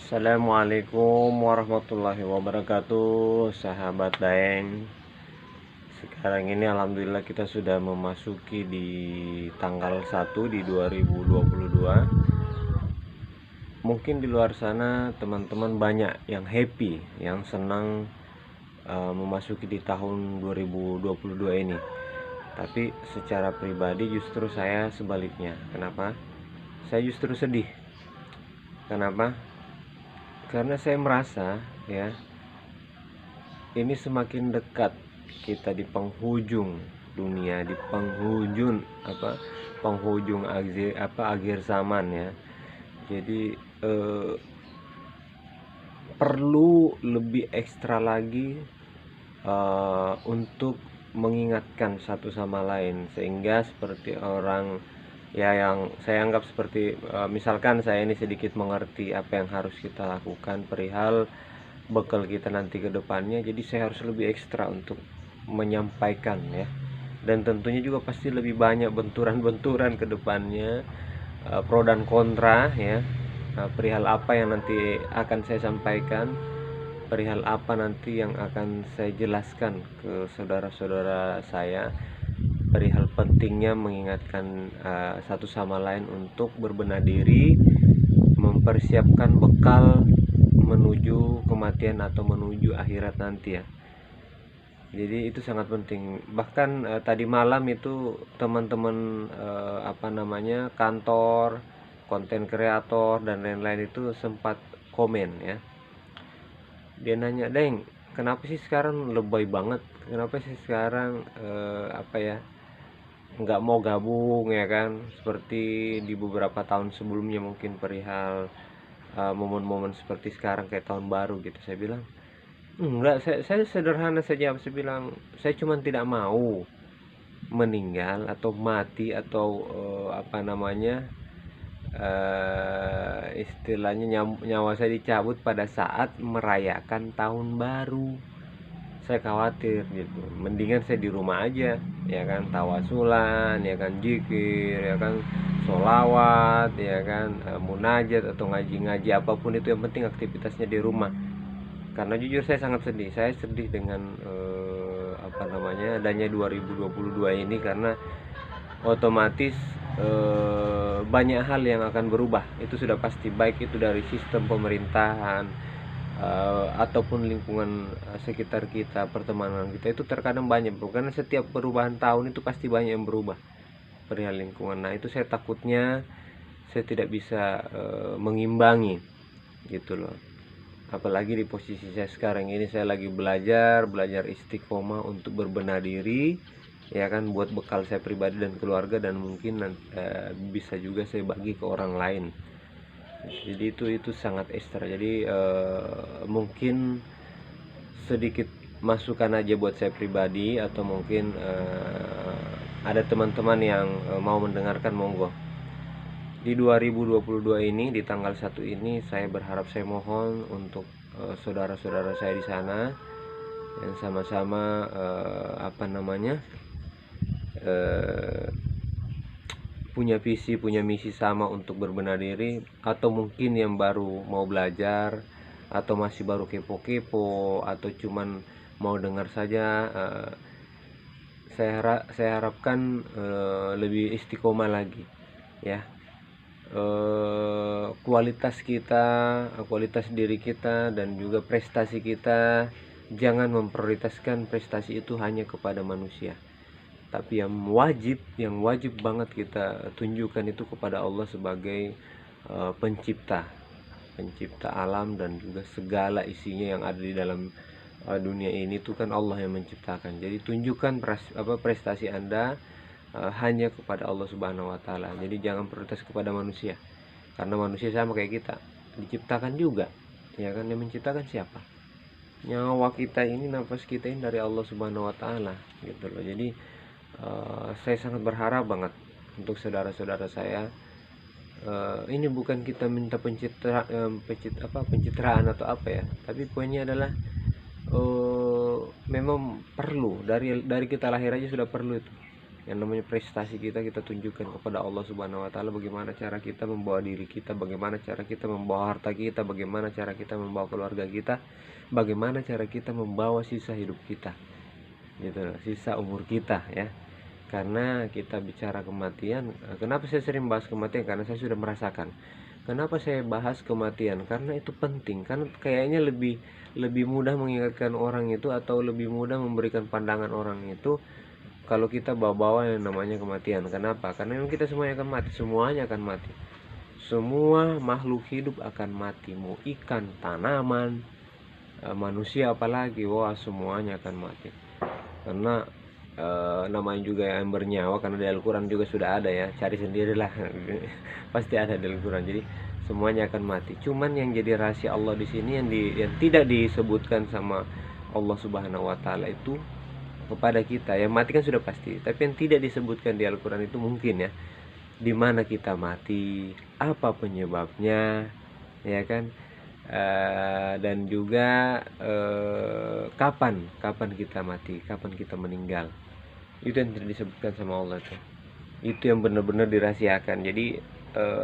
Assalamualaikum warahmatullahi wabarakatuh, sahabat Daeng. Sekarang ini alhamdulillah kita sudah memasuki di tanggal 1 di 2022. Mungkin di luar sana teman-teman banyak yang happy, yang senang memasuki di tahun 2022 ini. Tapi secara pribadi justru saya sebaliknya. Kenapa? Saya justru sedih. Kenapa? Karena saya merasa ya, ini semakin dekat kita di penghujung dunia, di penghujung akhir zaman ya. Jadi perlu lebih ekstra lagi untuk mengingatkan satu sama lain, sehingga seperti orang ya yang saya anggap seperti misalkan saya ini sedikit mengerti apa yang harus kita lakukan perihal bekal kita nanti ke depannya. Jadi saya harus lebih ekstra untuk menyampaikan ya, dan tentunya juga pasti lebih banyak benturan-benturan ke depannya, pro dan kontra ya, perihal apa yang nanti akan saya sampaikan, perihal apa nanti yang akan saya jelaskan ke saudara-saudara saya, perihal pentingnya mengingatkan satu sama lain untuk berbenah diri, mempersiapkan bekal menuju kematian atau menuju akhirat nanti ya. Jadi itu sangat penting. Bahkan tadi malam itu teman-teman kantor, konten kreator dan lain-lain itu sempat komen ya. Dia nanya, "Deng, kenapa sih sekarang lebay banget? Kenapa sih sekarang nggak mau gabung ya kan? Seperti di beberapa tahun sebelumnya mungkin perihal momen-momen seperti sekarang kayak tahun baru gitu." Saya bilang, "Enggak, saya sederhana saja." Saya bilang, "Saya cuma tidak mau meninggal atau mati atau istilahnya nyawa saya dicabut pada saat merayakan tahun baru. Saya khawatir gitu. Mendingan saya di rumah aja, ya kan, tawasulan, ya kan, zikir, ya kan, solawat, ya kan, munajat atau ngaji-ngaji apapun itu, yang penting aktivitasnya di rumah." Karena jujur saya sangat sedih. Saya sedih dengan adanya 2022 ini, karena otomatis banyak hal yang akan berubah. Itu sudah pasti, baik itu dari sistem pemerintahan ataupun lingkungan sekitar kita, pertemanan kita itu terkadang banyak berubah. Karena setiap perubahan tahun itu pasti banyak yang berubah perihal lingkungan. Nah itu saya takutnya saya tidak bisa mengimbangi gitu loh. Apalagi di posisi saya sekarang ini, saya lagi belajar istiqomah untuk berbenah diri ya kan, buat bekal saya pribadi dan keluarga, dan mungkin bisa juga saya bagi ke orang lain. Jadi itu sangat ekstra. Jadi mungkin sedikit masukan aja buat saya pribadi, atau mungkin ada teman-teman yang mau mendengarkan, monggo. Di 2022 ini, di tanggal 1 ini, saya berharap, saya mohon untuk saudara-saudara saya di sana yang sama-sama punya visi, punya misi sama untuk berbenah diri, atau mungkin yang baru mau belajar, atau masih baru kepo-kepo, atau cuman mau dengar saja, saya harapkan lebih istiqomah lagi ya. Kualitas kita, kualitas diri kita, dan juga prestasi kita, jangan memprioritaskan prestasi itu hanya kepada manusia, tapi yang wajib banget kita tunjukkan itu kepada Allah sebagai pencipta alam dan juga segala isinya yang ada di dalam dunia ini. Itu kan Allah yang menciptakan. Jadi tunjukkan prestasi Anda hanya kepada Allah Subhanahu wa taala. Jadi jangan prioritas kepada manusia. Karena manusia sama kayak kita, diciptakan juga. Ya kan, yang menciptakan siapa? Nyawa kita ini, nafas kita ini dari Allah Subhanahu wa taala gitu loh. Jadi saya sangat berharap banget untuk saudara-saudara saya. Ini bukan kita minta pencitraan atau apa ya, tapi poinnya adalah memang perlu, dari kita lahir aja sudah perlu itu. Yang namanya prestasi kita tunjukkan kepada Allah Subhanahu wa taala, bagaimana cara kita membawa diri kita, bagaimana cara kita membawa harta kita, bagaimana cara kita membawa keluarga kita, bagaimana cara kita membawa sisa hidup kita. Gitu loh, sisa umur kita ya. Karena kita bicara kematian, kenapa saya sering bahas kematian? Karena saya sudah merasakan. Kenapa saya bahas kematian? Karena itu penting. Karena kayaknya lebih mudah mengingatkan orang itu, atau lebih mudah memberikan pandangan orang itu kalau kita bawa-bawa yang namanya kematian. Kenapa? Karena memang kita semuanya akan mati. Semuanya akan mati. Semua makhluk hidup akan mati. Mau ikan, tanaman, manusia apalagi, wah semuanya akan mati. Karena namanya juga yang bernyawa, karena di Al-Quran juga sudah ada ya, cari sendirilah pasti ada di Al-Quran. Jadi semuanya akan mati. Cuman yang jadi rahasia Allah di sini yang tidak disebutkan sama Allah Subhanahu wa taala itu kepada kita. Yang mati kan sudah pasti, tapi yang tidak disebutkan di Al-Quran itu mungkin ya, di mana kita mati, apa penyebabnya, ya kan? Dan juga kapan kita mati, kapan kita meninggal. Itu yang tidak disebutkan sama Allah tuh. Itu yang benar-benar dirahasiakan. Jadi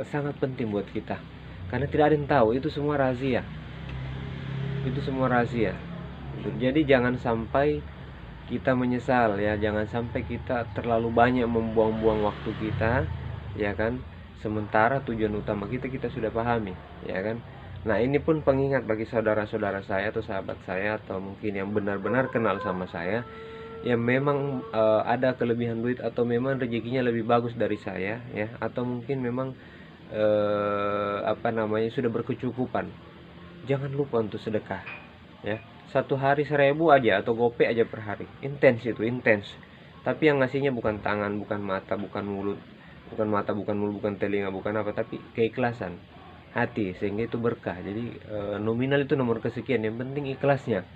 sangat penting buat kita, karena tidak ada yang tahu. Itu semua rahasia. Jadi jangan sampai kita menyesal ya, jangan sampai kita terlalu banyak membuang-buang waktu kita, ya kan? Sementara tujuan utama kita sudah pahami, ya kan? Nah, ini pun pengingat bagi saudara-saudara saya atau sahabat saya, atau mungkin yang benar-benar kenal sama saya, yang memang ada kelebihan duit, atau memang rezekinya lebih bagus dari saya ya, atau mungkin memang sudah berkecukupan. Jangan lupa untuk sedekah ya. Satu hari 1.000 aja, atau gope aja per hari. Intens. Tapi yang ngasihnya bukan tangan, bukan mata, bukan mulut, bukan telinga, bukan apa, tapi keikhlasan hati, sehingga itu berkah. Jadi nominal itu nomor kesekian, yang penting ikhlasnya.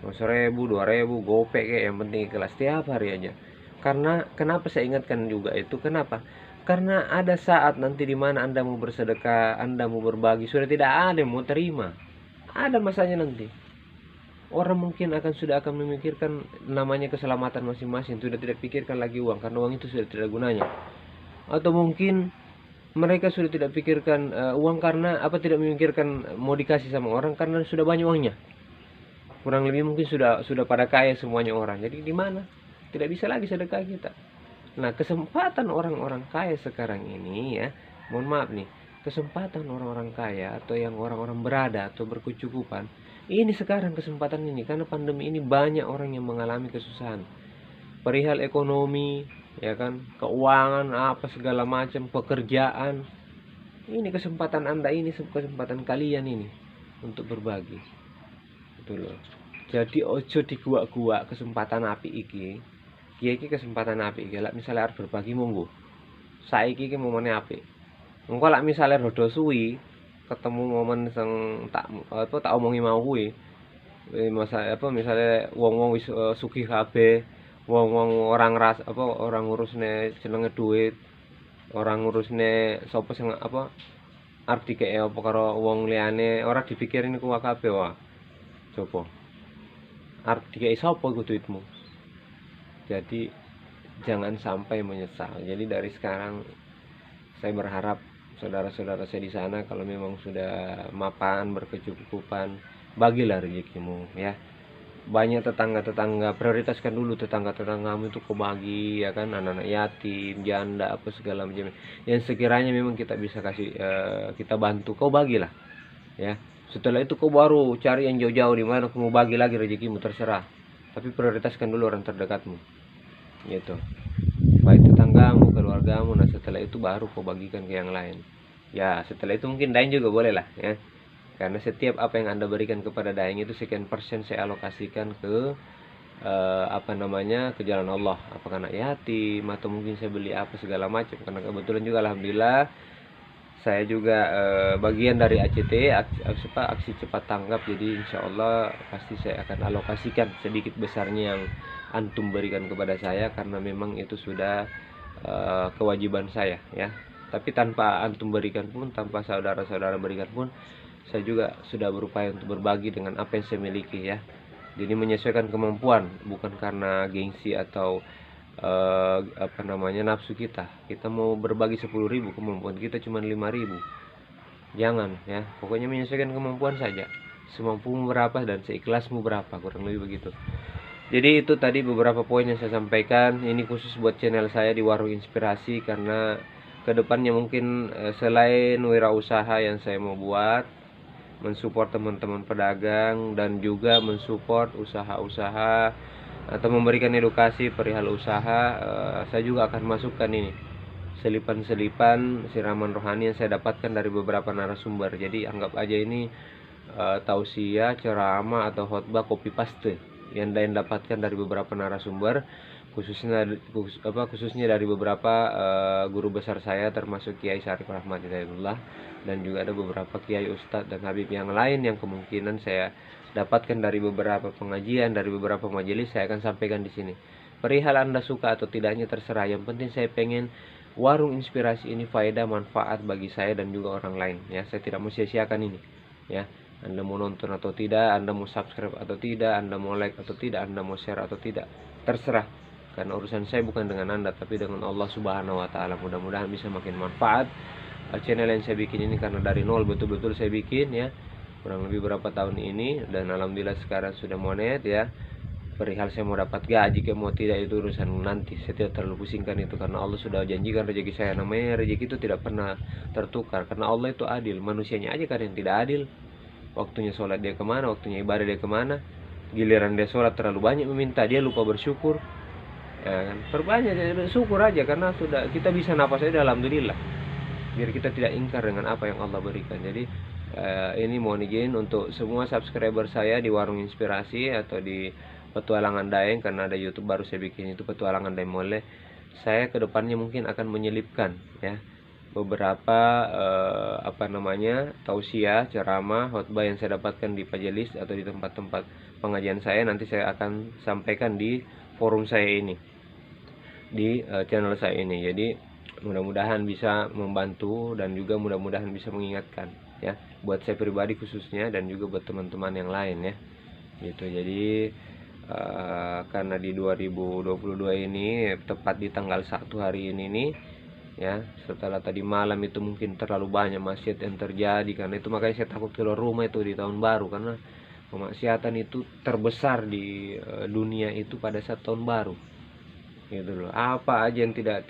Mau 1.000, 2.000, gope kayak, yang penting ikhlas tiap hari aja. Karena kenapa saya ingatkan juga itu? Kenapa? Karena ada saat nanti di mana Anda mau bersedekah, Anda mau berbagi, sudah tidak ada yang mau terima. Ada masanya nanti. Orang mungkin sudah akan memikirkan namanya keselamatan masing-masing, sudah tidak pikirkan lagi uang, karena uang itu sudah tidak gunanya. Atau mungkin mereka sudah tidak pikirkan uang, karena tidak memikirkan mau dikasih sama orang, karena sudah banyak uangnya. Kurang lebih mungkin sudah pada kaya semuanya orang. Jadi di mana? Tidak bisa lagi sedekah kita. Nah, kesempatan orang-orang kaya sekarang ini ya, mohon maaf nih, kesempatan orang-orang kaya atau yang orang-orang berada atau berkecukupan, ini sekarang kesempatan ini, karena pandemi ini banyak orang yang mengalami kesusahan. Perihal ekonomi, ya kan, keuangan, apa segala macam, pekerjaan. Ini kesempatan Anda, ini kesempatan kalian ini untuk berbagi. Loh. Jadi ojo di gua kesempatan api iki. Iki kesempatan api iki. Lek misale arep berbagi monggo. Saiki iki momene apik. Engko lek misale rada suwi ketemu momen sing tak omongi mau kuwi. Misale wong-wong wis sugih kabeh, wong-wong orang ngurusne jenenge duit, orang ngurusne sapa sing arep dikeke apa karo wong liyane, ora dipikirin kuwi kabeh wae. Coba arep dikai sapa iku duitmu. Jadi jangan sampai menyesal. Jadi dari sekarang saya berharap saudara-saudara saya di sana, kalau memang sudah mapan, berkecukupan, bagilah rezekimu ya. Banyak tetangga-tetangga, prioritaskan dulu tetangga-tetanggamu itu kau bagi, ya kan, anak-anak yatim, janda, apa segala macam. Yang sekiranya memang kita bisa kasih, kita bantu, kau bagilah ya. Setelah itu kau baru cari yang jauh-jauh di mana kau mau bagi lagi rezekimu, terserah. Tapi prioritaskan dulu orang terdekatmu. Gitu. Baik tetanggamu, keluargamu, nah setelah itu baru kau bagikan ke yang lain. Ya, setelah itu mungkin daing juga boleh lah ya. Karena setiap apa yang Anda berikan kepada daing itu sekian persen saya alokasikan ke ke jalan Allah. Apakah anak yatim, atau mungkin saya beli apa segala macam. Karena kebetulan juga alhamdulillah saya juga bagian dari ACT, aksi cepat tanggap. Jadi insya Allah pasti saya akan alokasikan sedikit besarnya yang antum berikan kepada saya, karena memang itu sudah kewajiban saya ya. Tapi tanpa antum berikan pun, tanpa saudara-saudara berikan pun, saya juga sudah berupaya untuk berbagi dengan apa yang saya miliki ya. Jadi menyesuaikan kemampuan, bukan karena gengsi atau apa namanya, nafsu kita. Kita mau berbagi 10.000, kemampuan kita cuma 5.000. Jangan ya, pokoknya menyesuaikan kemampuan saja. Semampumu berapa dan seikhlasmu berapa, kurang lebih begitu. Jadi itu tadi beberapa poin yang saya sampaikan. Ini khusus buat channel saya di Warung Inspirasi, karena kedepannya mungkin selain wirausaha yang saya mau buat, mensupport teman-teman pedagang dan juga mensupport usaha-usaha atau memberikan edukasi perihal usaha, saya juga akan masukkan ini selipan-selipan siraman rohani yang saya dapatkan dari beberapa narasumber. Jadi anggap aja ini tausiah, ceramah atau khotbah copy paste yang lain dapatkan dari beberapa narasumber, khususnya dari beberapa guru besar saya, termasuk Kiai Syarif Rahmat Hidayatullah, dan juga ada beberapa kiai, ustadz dan habib yang lain yang kemungkinan saya dapatkan dari beberapa pengajian, dari beberapa majelis. Saya akan sampaikan di sini. Perihal Anda suka atau tidaknya terserah. Yang penting saya pengen Warung Inspirasi ini faedah, manfaat bagi saya dan juga orang lain ya. Saya tidak mau sia-siakan ini ya. Anda mau nonton atau tidak, Anda mau subscribe atau tidak, Anda mau like atau tidak, Anda mau share atau tidak, terserah. Karena urusan saya bukan dengan Anda, tapi dengan Allah Subhanahu wa taala. Mudah-mudahan bisa makin manfaat channel yang saya bikin ini, karena dari nol betul-betul saya bikin ya, kurang lebih berapa tahun ini, dan alhamdulillah sekarang sudah monet ya. Perihal saya mau dapat gaji ke mau tidak itu urusan nanti, saya tidak terlalu pusingkan itu, karena Allah sudah janjikan rezeki saya. Namanya rezeki itu tidak pernah tertukar, karena Allah itu adil. Manusianya aja kan yang tidak adil. Waktunya sholat dia kemana, waktunya ibadah dia kemana. Giliran dia sholat terlalu banyak meminta, dia lupa bersyukur ya kan. Perbanyak bersyukur aja, karena sudah kita bisa napas aja alhamdulillah, biar kita tidak ingkar dengan apa yang Allah berikan. Jadi ini mohon izin untuk semua subscriber saya di Warung Inspirasi atau di Petualangan Daeng, karena ada YouTube baru saya bikin itu Petualangan Daeng Mole. Saya kedepannya mungkin akan menyelipkan ya beberapa apa namanya, tausiah, ceramah, khotbah yang saya dapatkan di majelis atau di tempat-tempat pengajian saya. Nanti saya akan sampaikan di forum saya ini, di channel saya ini. Jadi mudah-mudahan bisa membantu dan juga mudah-mudahan bisa mengingatkan ya, buat saya pribadi khususnya dan juga buat teman-teman yang lain ya gitu. Jadi karena di 2022 ini tepat di tanggal 1 hari ini nih ya, setelah tadi malam itu mungkin terlalu banyak maksiat yang terjadi, karena itu makanya saya takut keluar rumah itu di tahun baru, karena kemaksiatan itu terbesar di dunia itu pada saat tahun baru gitu loh. Apa aja yang tidak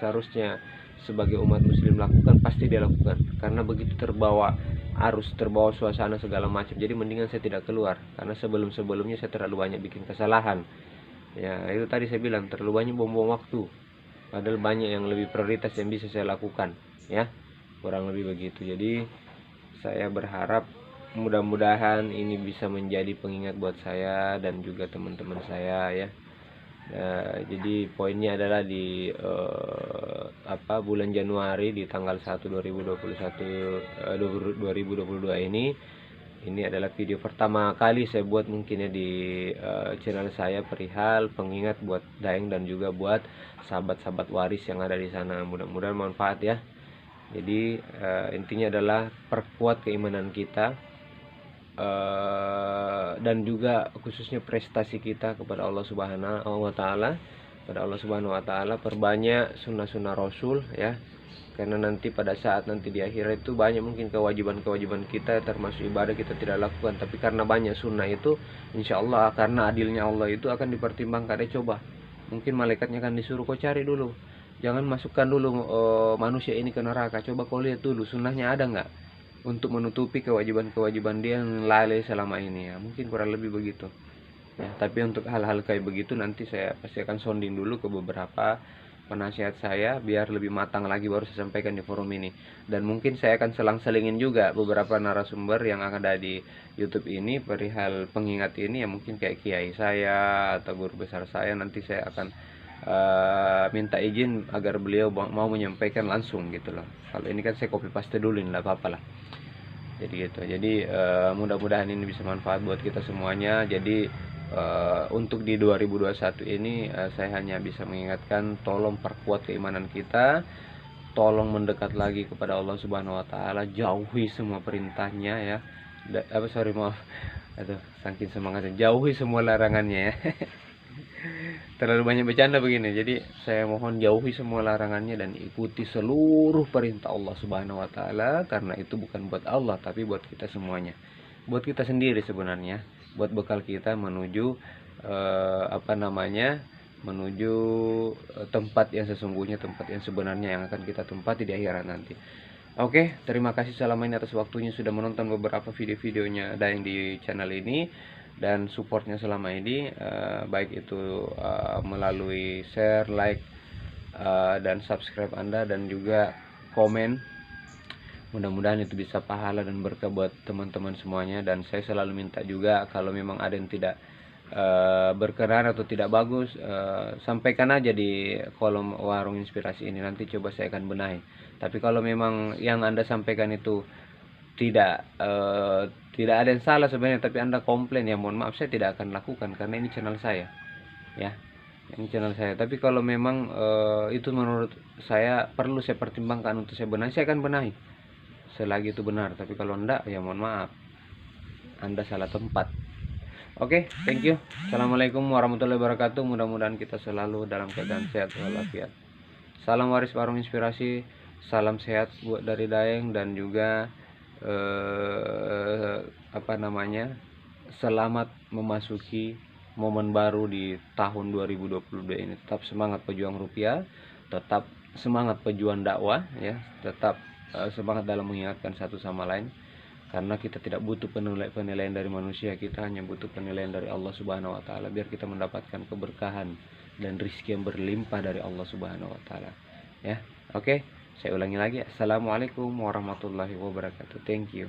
seharusnya sebagai umat muslim lakukan, pasti dia lakukan, karena begitu terbawa arus, terbawa suasana segala macam. Jadi mendingan saya tidak keluar, karena sebelumnya saya terlalu banyak bikin kesalahan ya. Itu tadi saya bilang terlalu banyak buang-buang waktu, padahal banyak yang lebih prioritas yang bisa saya lakukan ya, kurang lebih begitu. Jadi saya berharap mudah-mudahan ini bisa menjadi pengingat buat saya dan juga teman-teman saya ya. Jadi poinnya adalah di bulan Januari di tanggal 1 2022 ini adalah video pertama kali saya buat mungkin ya di channel saya perihal pengingat buat Daeng dan juga buat sahabat-sahabat waris yang ada di sana. Mudah-mudahan manfaat ya. Jadi intinya adalah perkuat keimanan kita dan juga khususnya prestasi kita kepada Allah Subhanahu wa taala, perbanyak sunnah-sunnah Rasul ya, karena nanti pada saat nanti di akhirat itu banyak mungkin kewajiban-kewajiban kita termasuk ibadah kita tidak lakukan, tapi karena banyak sunnah itu insya Allah karena adilnya Allah itu akan dipertimbangkan. Coba mungkin malaikatnya akan disuruh kau cari dulu, jangan masukkan dulu manusia ini ke neraka, coba kau lihat dulu sunnahnya ada nggak untuk menutupi kewajiban-kewajiban dia yang lalai selama ini ya. Mungkin kurang lebih begitu ya. Tapi untuk hal-hal kayak begitu nanti saya pasti akan sounding dulu ke beberapa penasihat saya biar lebih matang lagi, baru saya sampaikan di forum ini. Dan mungkin saya akan selang-selingin juga beberapa narasumber yang akan ada di YouTube ini perihal pengingat ini ya, mungkin kayak kiai saya atau guru besar saya. Nanti saya akan minta izin agar beliau mau menyampaikan langsung gitu loh. Kalau ini kan saya copy paste dulu, nggak apa-apa lah. Jadi gitu. Jadi mudah-mudahan ini bisa manfaat buat kita semuanya. Jadi untuk di 2021 ini saya hanya bisa mengingatkan, tolong perkuat keimanan kita, tolong mendekat lagi kepada Allah Subhanahu wa taala, jauhi semua perintahnya ya. Maaf. Aduh, saking semangatnya, jauhi semua larangannya ya. terlalu banyak bercanda begini. Jadi saya mohon jauhi semua larangannya dan ikuti seluruh perintah Allah Subhanahu wa taala, karena itu bukan buat Allah tapi buat kita semuanya. Buat kita sendiri sebenarnya, buat bekal kita menuju menuju tempat yang sesungguhnya, tempat yang sebenarnya yang akan kita tempati di akhirat nanti. Oke, terima kasih selama ini atas waktunya sudah menonton beberapa video-videonya ada yang di channel ini, dan supportnya selama ini, baik itu melalui share, like, dan subscribe Anda, dan juga komen. Mudah-mudahan itu bisa pahala dan berkah buat teman-teman semuanya. Dan saya selalu minta juga, kalau memang ada yang tidak berkenan atau tidak bagus, sampaikan aja di kolom warung inspirasi ini, nanti coba saya akan benahi. Tapi kalau memang yang Anda sampaikan itu tidak ada yang salah sebenarnya, tapi Anda komplain, ya mohon maaf, saya tidak akan lakukan karena ini channel saya, ya, ini channel saya. Tapi kalau memang itu menurut saya perlu saya pertimbangkan untuk saya benahi, saya akan benahi selagi itu benar. Tapi kalau enggak, ya mohon maaf, Anda salah tempat. Oke, thank you. Assalamualaikum warahmatullahi wabarakatuh. Mudah-mudahan kita selalu dalam keadaan sehat walafiat. Salam waris warung inspirasi, salam sehat buat dari Daeng, dan juga selamat memasuki momen baru di tahun 2022 ini. Tetap semangat pejuang rupiah, tetap semangat pejuang dakwah, ya, tetap semangat dalam mengingatkan satu sama lain, karena kita tidak butuh penilaian dari manusia, kita hanya butuh penilaian dari Allah Subhanahu wa taala, biar kita mendapatkan keberkahan dan rizki yang berlimpah dari Allah Subhanahu wa taala, ya. Oke, saya ulangi lagi. Assalamualaikum warahmatullahi wabarakatuh. Thank you.